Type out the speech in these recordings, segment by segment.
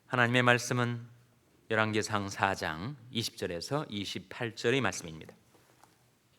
하나님의 말씀은 열왕기상 4장 20절에서 28절의 말씀입니다.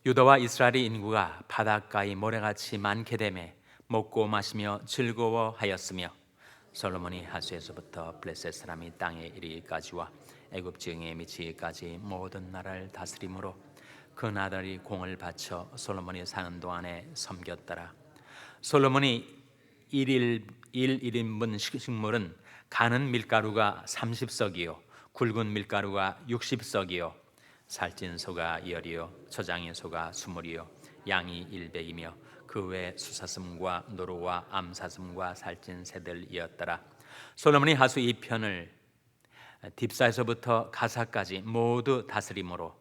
유다와 이스라엘의 인구가 바닷가의 모래같이 많게 되매 먹고 마시며 즐거워하였으며 솔로몬이 하수에서부터 블레셋 사람이 땅에 이르기까지와 애굽 지경에 미치기까지 모든 나라를 다스림으로 그 나라들이 공을 바쳐 솔로몬이 사는 동안에 섬겼더라. 솔로몬이 1인분 식물은 가는 밀가루가 30석이요 굵은 밀가루가 60석이요 살찐 소가 10이요 초장의 소가 20이요 양이 100이며 그 외 수사슴과 노루와 암사슴과 살찐 새들이었더라. 솔로몬이 하수 2편을 딥사에서부터 가사까지 모두 다스림으로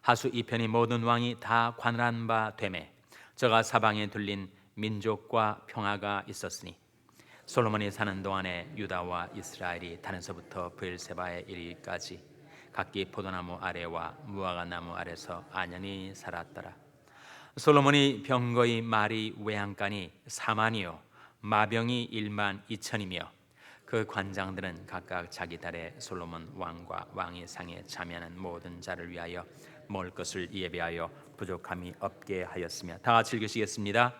하수 2편이 모든 왕이 다 관할한 바 되매 저가 사방에 둘린 민족과 평화가 있었으니 솔로몬이 사는 동안에 유다와 이스라엘이 단에서부터 브엘세바에 이르기까지 각기 포도나무 아래와 무화과 나무 아래서 안연히 살았더라. 솔로몬이 병거의 말이 외양간이 4만이요 마병이 1만 2천이며 그 관장들은 각각 자기 달에 솔로몬 왕과 왕의 상에 참여하는 모든 자를 위하여 먹을 것을 예비하여 부족함이 없게 하였으며. 다 같이 읽으시겠습니다.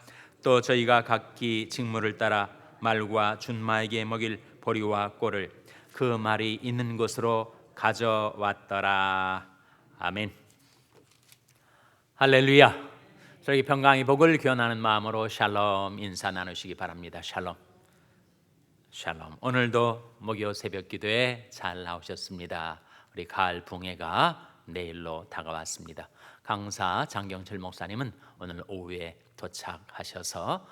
또 저희가 각기 직무를 따라 말과 준마에게 먹일 보리와 꼴을 그 말이 있는 곳으로 가져왔더라. 아멘. 할렐루야. 저희 평강의 복을 기원하는 마음으로 샬롬 인사 나누시기 바랍니다. 샬롬. 샬롬. 오늘도 목요 새벽 기도에 잘 나오셨습니다. 우리 가을 붕해가 내일로 다가왔습니다. 강사 장경철 목사님은 오늘 오후에 도착하셔서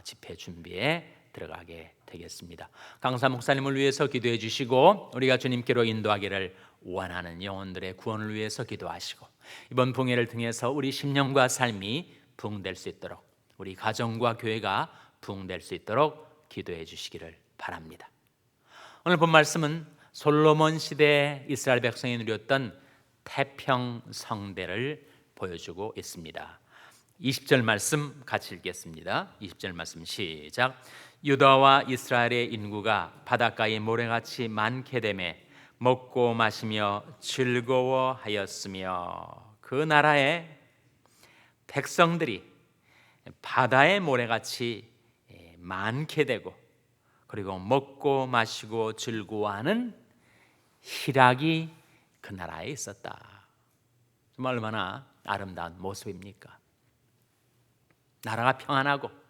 집회 준비에 들어가게 되겠습니다. 강사 목사님을 위해서 기도해 주시고 우리가 주님께로 인도하기를 원하는 영혼들의 구원을 위해서 기도하시고 이번 붕해를 통해서 우리 심령과 삶이 부흥될 수 있도록 우리 가정과 교회가 부흥될 수 있도록 기도해 주시기를 바랍니다. 오늘 본 말씀은 솔로몬 시대 이스라엘 백성이 누렸던 태평성대를 보여주고 있습니다. 20절 말씀 같이 읽겠습니다. 20절 말씀 시작. 유다와 이스라엘의 인구가 바닷가의 모래같이 많게 되매 먹고 마시며 즐거워하였으며 그 나라의 백성들이 바다의 모래같이 많게 되고 그리고 먹고 마시고 즐거워하는 희락이 그 나라에 있었다. 정말 얼마나 아름다운 모습입니까? 나라가 평안하고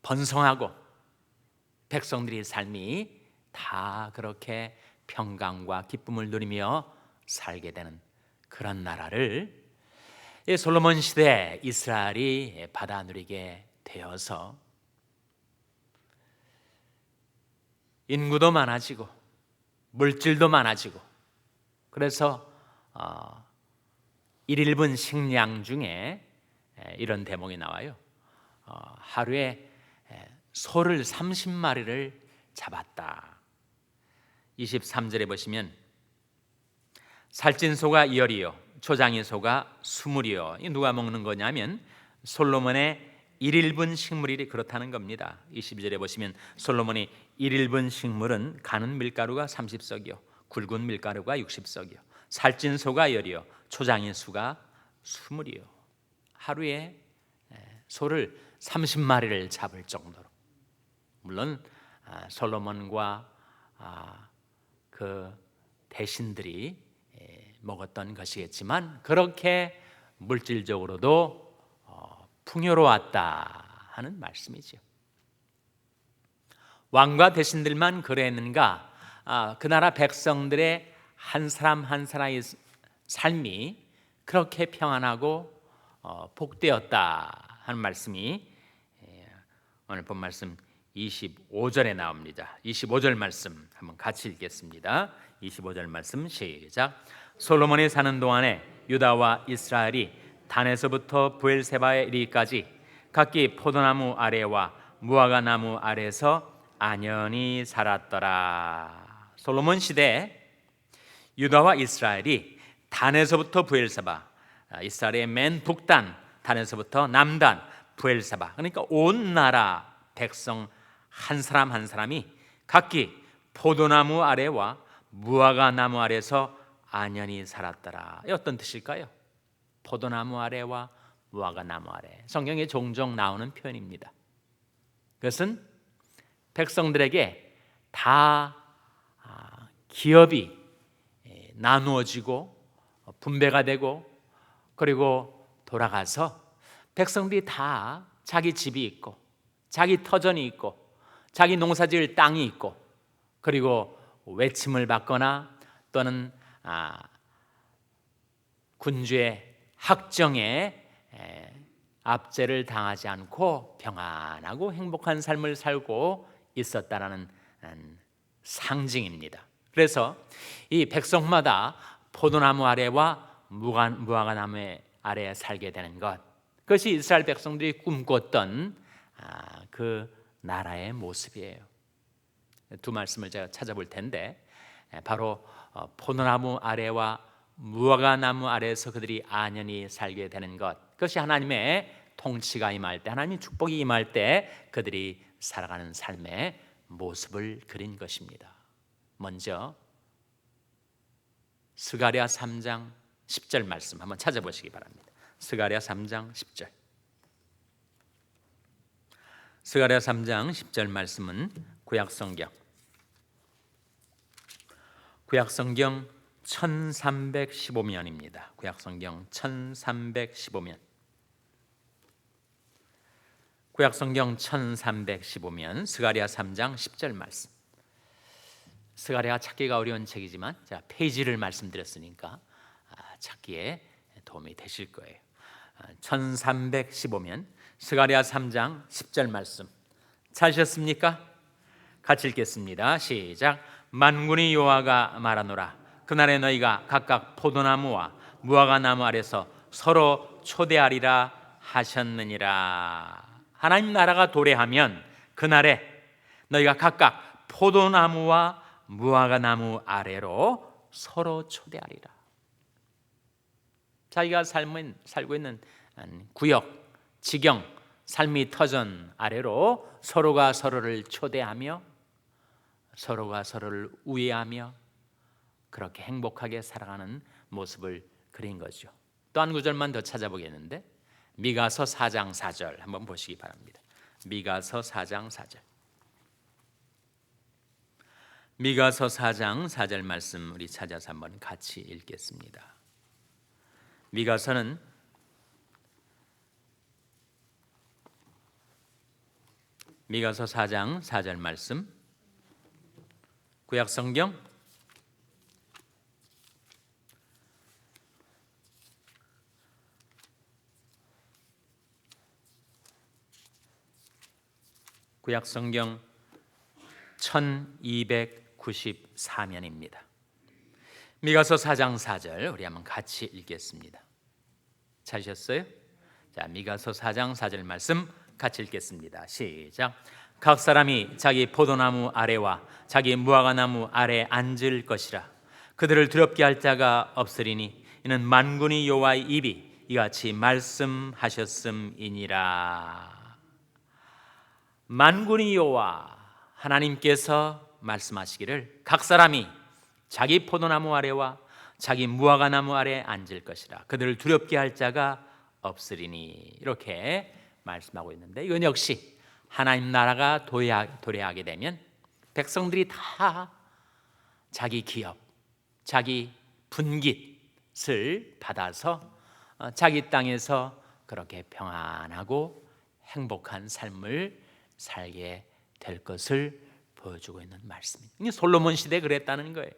번성하고 백성들의 삶이 다 그렇게 평강과 기쁨을 누리며 살게 되는 그런 나라를 솔로몬 시대 이스라엘이 받아 누리게 되어서 인구도 많아지고 물질도 많아지고 그래서 1인분 식량 중에 이런 대목이 나와요. 하루에 소를 30마리를 잡았다. 23절에 보시면 살찐 소가 10이요 초장의 소가 20이요. 누가 먹는 거냐면 솔로몬의 1인분 식물이 그렇다는 겁니다. 22절에 보시면 솔로몬이 1인분 식물은 가는 밀가루가 30석이요 굵은 밀가루가 60석이요 살찐 소가 10이요 초장의 수가 20이요. 하루에 소를 30마리를 잡을 정도로. 물론 솔로몬과 그 대신들이 먹었던 것이겠지만 그렇게 물질적으로도 풍요로웠다 하는 말씀이죠. 왕과 대신들만 그랬는가? 그 나라 백성들의 한 사람 한 사람의 삶이 그렇게 평안하고 복되었다 하는 말씀이 오늘 본 말씀 25절에 나옵니다. 25절 말씀 한번 같이 읽겠습니다. 25절 말씀 시작. 솔로몬이 사는 동안에 유다와 이스라엘이 단에서부터 브엘세바에 이르기까지 각기 포도나무 아래와 무화과 나무 아래에서 안연히 살았더라. 솔로몬 시대 유다와 이스라엘이 단에서부터 브엘세바, 이스라엘의 맨 북단 단에서부터 남단 브엘세바, 그러니까 온 나라 백성 한 사람 한 사람이 각기 포도나무 아래와 무화과 나무 아래서 안연히 살았더라. 어떤 뜻일까요? 포도나무 아래와 무화과 나무 아래. 성경에 종종 나오는 표현입니다. 그것은 백성들에게 다 기업이 나누어지고 분배가 되고, 그리고 돌아가서 백성들이 다 자기 집이 있고 자기 터전이 있고 자기 농사지을 땅이 있고, 그리고 외침을 받거나 또는 군주의 학정에 압제를 당하지 않고 평안하고 행복한 삶을 살고 있었다라는 상징입니다. 그래서 이 백성마다 포도나무 아래와 무화과 나무 아래에 살게 되는 것, 그것이 이스라엘 백성들이 꿈꿨던 그 나라의 모습이에요. 두 말씀을 제가 찾아볼 텐데, 바로 포도나무 아래와 무화과 나무 아래에서 그들이 안연히 살게 되는 것, 그것이 하나님의 통치가 임할 때, 하나님의 축복이 임할 때 그들이 살아가는 삶의 모습을 그린 것입니다. 먼저 스가랴 3장 10절 말씀 한번 찾아보시기 바랍니다. 스가랴 3장 10절. 스가랴 3장 10절 말씀은 구약성경 1315면입니다. 구약성경 1315면. 구약성경 1315면 스가랴 3장 10절 말씀. 스가랴가 찾기가 어려운 책이지만 제가 페이지를 말씀드렸으니까 찾기에 도움이 되실 거예요. 1315면 스가랴 3장 10절 말씀 찾으셨습니까? 같이 읽겠습니다. 시작. 만군의 여호와가 말하노라. 그날에 너희가 각각 포도나무와 무화과 나무 아래서 서로 초대하리라 하셨느니라. 하나님 나라가 도래하면 그날에 너희가 각각 포도나무와 무화과 나무 아래로 서로 초대하리라. 자기가 살고 있는 구역, 지경, 삶의 터전 아래로 서로가 서로를 초대하며 서로가 서로를 우애하며 그렇게 행복하게 살아가는 모습을 그린 거죠. 또 한 구절만 더 찾아보겠는데, 미가서 4장 4절 한번 보시기 바랍니다. 미가서 4장 4절. 미가서 4장 4절 말씀 우리 찾아서 한번 같이 읽겠습니다. 미가서는 미가서 4장 4절 말씀, 구약성경 1294면입니다. 미가서 4장 4절 우리 한번 같이 읽겠습니다. 찾으셨어요? 자, 미가서 4장 4절 말씀 같이 읽겠습니다. 시작. 각 사람이 자기 포도나무 아래와 자기 무화과나무 아래 앉을 것이라. 그들을 두렵게 할 자가 없으리니 이는 만군의 여호와의 입이 이같이 말씀하셨음이니라. 만군의 여호와 하나님께서 말씀하시기를 각 사람이 자기 포도나무 아래와 자기 무화과나무 아래 앉을 것이라. 그들을 두렵게 할 자가 없으리니. 이렇게 말씀하고 있는데, 이건 역시 하나님 나라가 도래하게 되면 백성들이 다 자기 기업, 자기 분깃을 받아서 자기 땅에서 그렇게 평안하고 행복한 삶을 살게 될 것을 보여주고 있는 말씀입니다. 이게 솔로몬 시대에 그랬다는 거예요.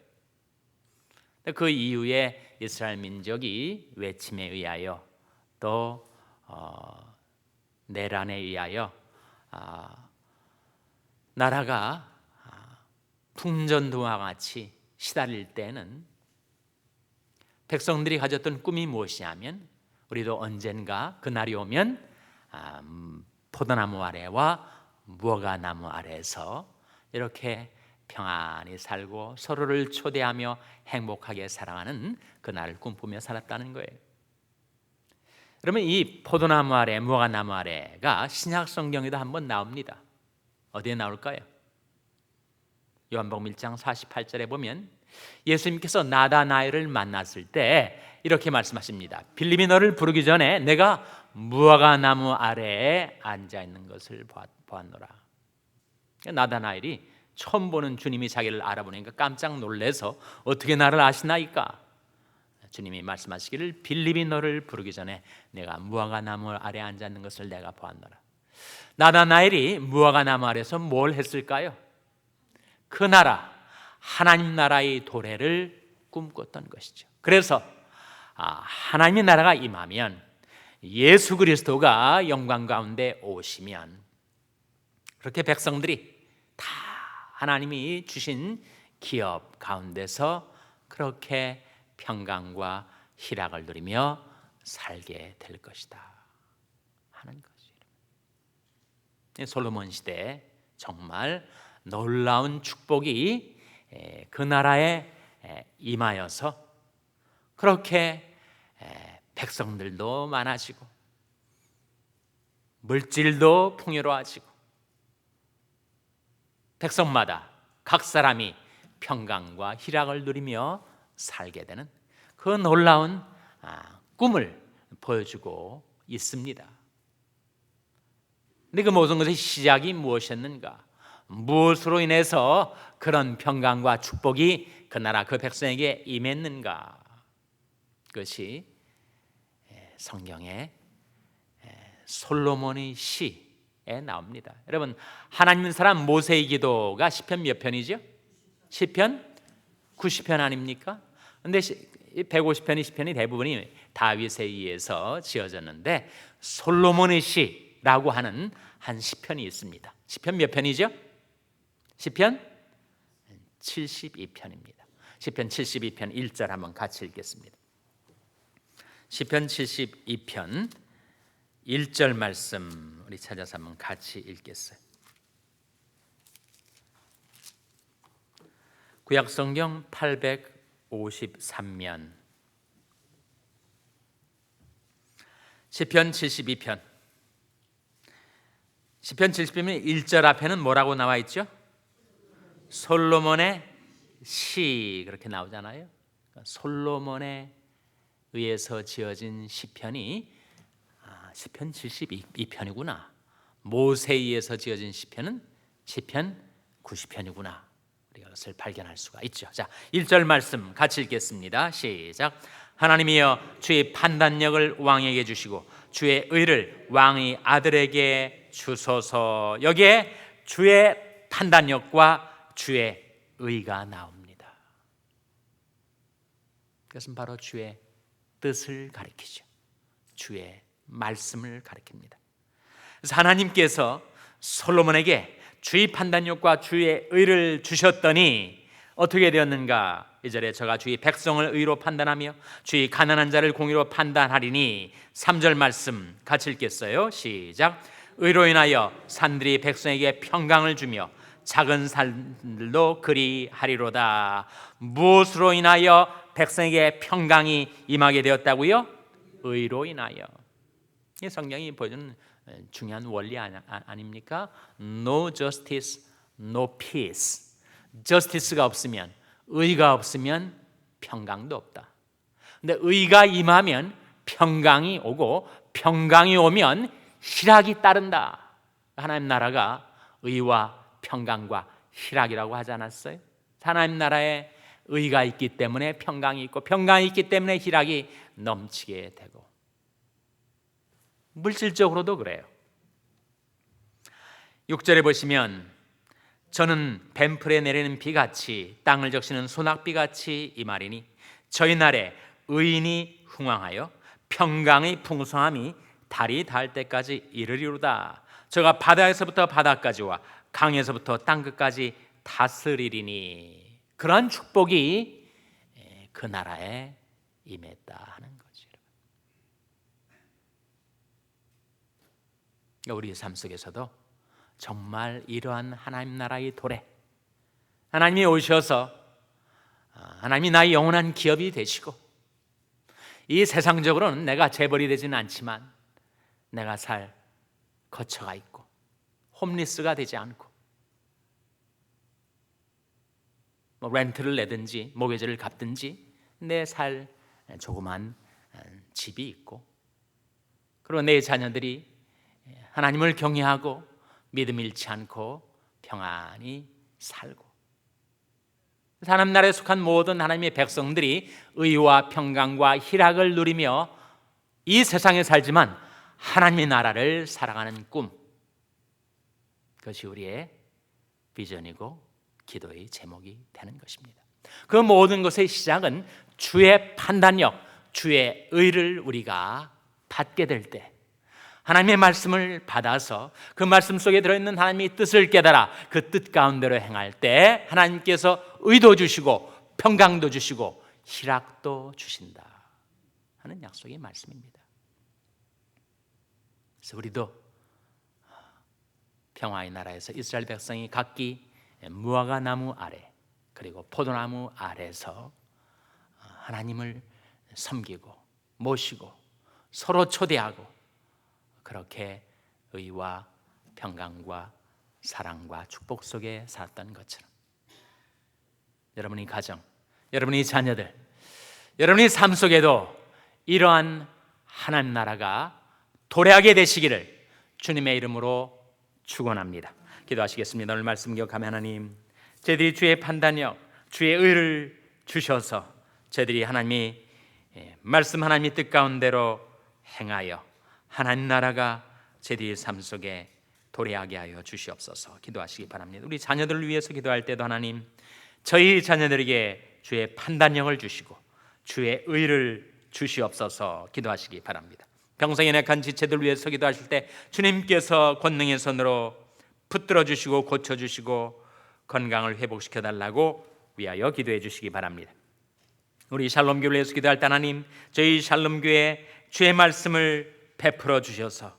그 이후에 이스라엘 민족이 외침에 의하여 또 내란에 의하여 나라가 풍전등화와 같이 시달릴 때는 백성들이 가졌던 꿈이 무엇이냐면, 우리도 언젠가 그날이 오면 포도나무 아래와 무화과나무 아래에서 이렇게 평안히 살고 서로를 초대하며 행복하게 살아가는 그날을 꿈꾸며 살았다는 거예요. 그러면 이 포도나무 아래, 무화과나무 아래가 신약 성경에도 한번 나옵니다. 어디에 나올까요? 요한복음 1장 48절에 보면 예수님께서 나다나엘을 만났을 때 이렇게 말씀하십니다. 빌립이 너를 부르기 전에 내가 무화과 나무 아래에 앉아 있는 것을 보았노라. 나다나엘이 처음 보는 주님이 자기를 알아보니까 깜짝 놀래서 어떻게 나를 아시나이까? 주님이 말씀하시기를 빌립이 너를 부르기 전에 내가 무화과 나무 아래에 앉아 있는 것을 내가 보았노라. 나다나엘이 무화과 나무 아래에서 뭘 했을까요? 그 나라, 하나님 나라의 도래를 꿈꿨던 것이죠. 그래서 하나님의 나라가 임하면, 예수 그리스도가 영광 가운데 오시면, 그렇게 백성들이 다 하나님이 주신 기업 가운데서 그렇게 평강과 희락을 누리며 살게 될 것이다 하는 것이에요. 솔로몬 시대에 정말 놀라운 축복이 그 나라에 임하여서 그렇게 백성들도 많아지고 물질도 풍요로워지고 백성마다 각 사람이 평강과 희락을 누리며 살게 되는 그 놀라운 꿈을 보여주고 있습니다. 근데 그 모든 것의 시작이 무엇이었는가? 무엇으로 인해서 그런 평강과 축복이 그 나라 그 백성에게 임했는가? 그것이 성경의 솔로몬의 시에 나옵니다. 여러분, 하나님 사람 모세의 기도가 시편 몇 편이죠? 시편 90편 아닙니까? 근데 150편이 시편이 대부분이 다윗에 의해서 지어졌는데 솔로몬의 시라고 하는 한 시편이 있습니다. 시편 몇 편이죠? 시편 72편입니다. 시편 72편 1절 한번 같이 읽겠습니다. 시편 72편 1절 말씀 우리 찾아서 한번 같이 읽겠어요. 구약성경 853면 시편 72편 1절 앞에는 뭐라고 나와 있죠? 솔로몬의 시 그렇게 나오잖아요. 솔로몬에 의해서 지어진 시편이 시편 72편이구나. 모세에 의해서 지어진 시편은 시편 90편이구나. 우리가 그것을 발견할 수가 있죠. 자, 1절 말씀 같이 읽겠습니다. 시작. 하나님이여 주의 판단력을 왕에게 주시고 주의 의를 왕의 아들에게 주소서. 여기에 주의 판단력과 주의 의가 나옵니다. 그것은 바로 주의 뜻을 가리키죠. 주의 말씀을 가리킵니다. 그래서 하나님께서 솔로몬에게 주의 판단력과 주의 의를 주셨더니 어떻게 되었는가? 2절에 저가 주의 백성을 의로 판단하며 주의 가난한 자를 공의로 판단하리니 3절 말씀 같이 읽겠어요. 시작. 의로 인하여 산들이 백성에게 평강을 주며 작은 산들도 그리하리로다. 무엇으로 인하여 백성에게 평강이 임하게 되었다고요? 의로 인하여. 이 성경이 보여주는 중요한 원리 아닙니까? No justice, no peace. justice가 없으면, 의가 없으면 평강도 없다. 근데 의가 임하면 평강이 오고 평강이 오면 희락이 따른다. 하나님 나라가 의와 평강과 희락이라고 하지 않았어요? 하나님 나라에 의가 있기 때문에 평강이 있고 평강이 있기 때문에 희락이 넘치게 되고 물질적으로도 그래요. 6절에 보시면 저는 뱀풀에 내리는 비같이 땅을 적시는 소낙비같이 이 말이니 저희 날에 의인이 흥왕하여 평강의 풍성함이 달이 닿을 때까지 이르리로다. 저가 바다에서부터 바다까지와 강에서부터 땅끝까지 다스리리니. 그러한 축복이 그 나라에 임했다 하는 거죠. 우리 삶 속에서도 정말 이러한 하나님 나라의 도래, 하나님이 오셔서 하나님이 나의 영원한 기업이 되시고 이 세상적으로는 내가 재벌이 되지는 않지만 내가 살 거처가 있고 홈리스가 되지 않고 뭐 렌트를 내든지 모기지를 갚든지 내 살 조그만 집이 있고, 그리고 내 자녀들이 하나님을 경외하고 믿음 잃지 않고 평안히 살고, 하나님 나라에 속한 모든 하나님의 백성들이 의와 평강과 희락을 누리며 이 세상에 살지만 하나님의 나라를 살아가는 꿈, 그것이 우리의 비전이고 기도의 제목이 되는 것입니다. 그 모든 것의 시작은 주의 판단력, 주의 의를 우리가 받게 될 때, 하나님의 말씀을 받아서 그 말씀 속에 들어있는 하나님의 뜻을 깨달아 그 뜻 가운데로 행할 때 하나님께서 의도 주시고 평강도 주시고 희락도 주신다 하는 약속의 말씀입니다. 그래서 우리도 평화의 나라에서 이스라엘 백성이 각기 무화과 나무 아래 그리고 포도나무 아래서 하나님을 섬기고 모시고 서로 초대하고 그렇게 의와 평강과 사랑과 축복 속에 살았던 것처럼 여러분의 가정, 여러분의 자녀들, 여러분의 삶 속에도 이러한 하나님 나라가 도래하게 되시기를 주님의 이름으로 축원합니다. 기도하시겠습니다. 오늘 말씀 기억하며 하나님, 저희들이 주의 판단력, 주의 의를 주셔서 저희들이 하나님이 말씀 하나님의 뜻 가운데로 행하여 하나님 나라가 저희들의 삶 속에 도래하게 하여 주시옵소서. 기도하시기 바랍니다. 우리 자녀들을 위해서 기도할 때도 하나님, 저희 자녀들에게 주의 판단력을 주시고 주의 의를 주시옵소서. 기도하시기 바랍니다. 병상에 약한 지체들 위해서 기도하실 때 주님께서 권능의 손으로 붙들어 주시고 고쳐 주시고 건강을 회복시켜 달라고 위하여 기도해 주시기 바랍니다. 우리 샬롬교회를 위해서 기도할 때 하나님, 저희 샬롬교회 주의 말씀을 베풀어 주셔서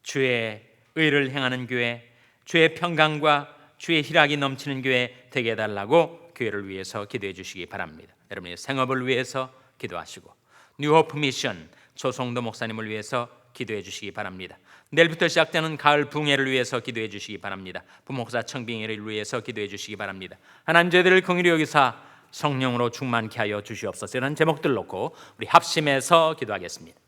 주의 의를 행하는 교회, 주의 평강과 주의 희락이 넘치는 교회 되게 해달라고 교회를 위해서 기도해 주시기 바랍니다. 여러분의 생업을 위해서 기도하시고 뉴호프 미션 조성도 목사님을 위해서 기도해 주시기 바랍니다. 내일부터 시작되는 가을 붕해를 위해서 기도해 주시기 바랍니다. 부목사 청빙회를 위해서 기도해 주시기 바랍니다. 하나님, 저희들을 긍휼히 여기사 성령으로 충만케 하여 주시옵소서. 이런 제목들 놓고 우리 합심해서 기도하겠습니다.